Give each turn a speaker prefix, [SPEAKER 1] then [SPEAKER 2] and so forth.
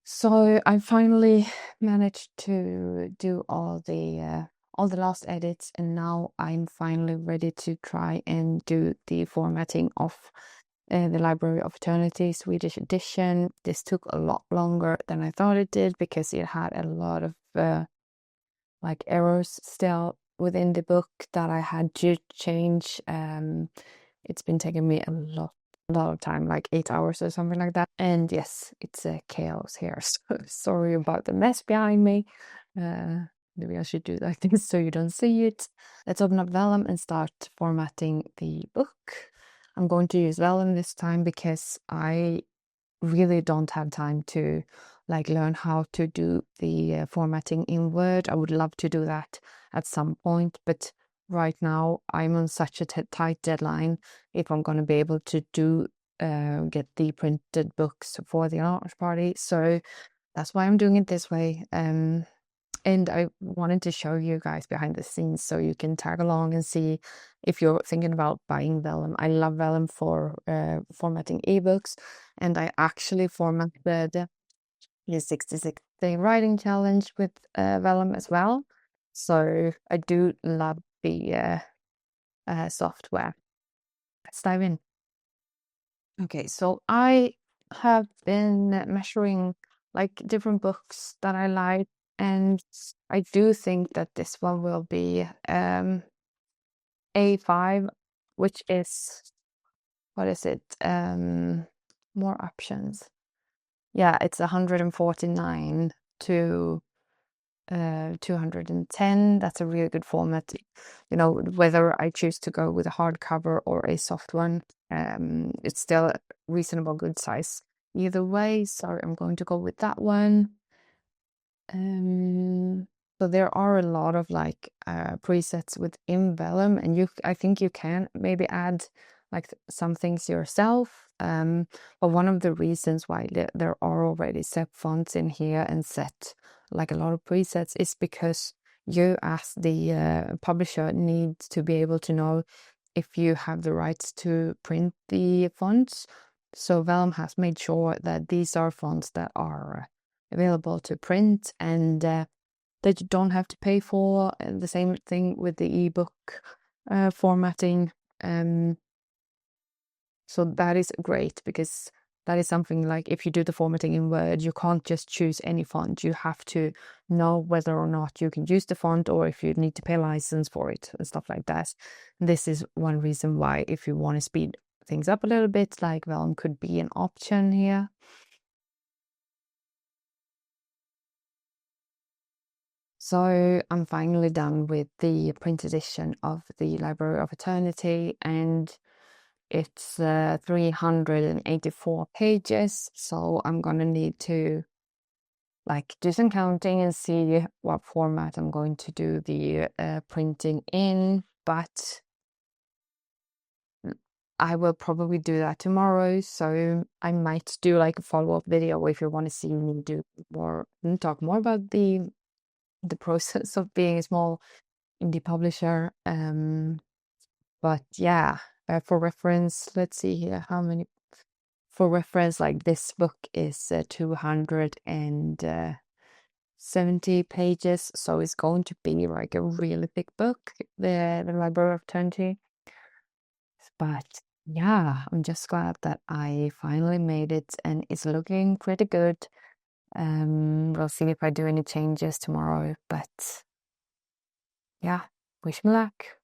[SPEAKER 1] So I finally managed to do all the last edits, and now I'm finally ready to try and do the formatting of the Library of Eternity Swedish edition. This took a lot longer than I thought it did because it had a lot of like errors still within the book that I had to change. It's been taking me a lot of time, like 8 hours or something like that. And yes, it's a chaos here. So sorry about the mess behind me. Maybe I should do like this so you don't see it. Let's open up Vellum and start formatting the book. I'm going to use Vellum this time because I really don't have time to like learn how to do the formatting in Word. I would love to do that at some point, but right now I'm on such a tight deadline if I'm going to be able to do get the printed books for the launch party. So that's why I'm doing it this way. And I wanted to show you guys behind the scenes so you can tag along and see if you're thinking about buying Vellum. I love Vellum for formatting ebooks, and I actually formatted the 66-day writing challenge with Vellum as well. So I do love the software. Let's dive in. Okay, so I have been measuring like different books that I like, and I do think that this one will be A5, which is, what is it? More options. Yeah, it's 149 to 210. That's a really good format. You know, whether I choose to go with a hardcover or a soft one, it's still a reasonable good size either way. So I'm going to go with that one. So there are a lot of like presets within Vellum, and I think you can maybe add like some things yourself. But one of the reasons why there are already set fonts in here and set like a lot of presets is because you as the publisher need to be able to know if you have the rights to print the fonts. So Vellum has made sure that these are fonts that are available to print and that you don't have to pay for. The same thing with the ebook formatting. So that is great because that is something like if you do the formatting in Word, you can't just choose any font. You have to know whether or not you can use the font or if you need to pay license for it and stuff like that. This is one reason why if you want to speed things up a little bit, like Vellum could be an option here. So I'm finally done with the print edition of the Library of Eternity, and it's 384 pages. So I'm gonna need to like do some counting and see what format I'm going to do the printing in, but I will probably do that tomorrow. So I might do like a follow-up video if you want to see me do more and talk more about the process of being a small indie publisher. But yeah, for reference, let's see here how many. For reference, like this book is 270 pages, so it's going to be like a really thick book, the Library of Eternity. But yeah, I'm just glad that I finally made it, and it's looking pretty good. We'll see if I do any changes tomorrow, but yeah, wish me luck.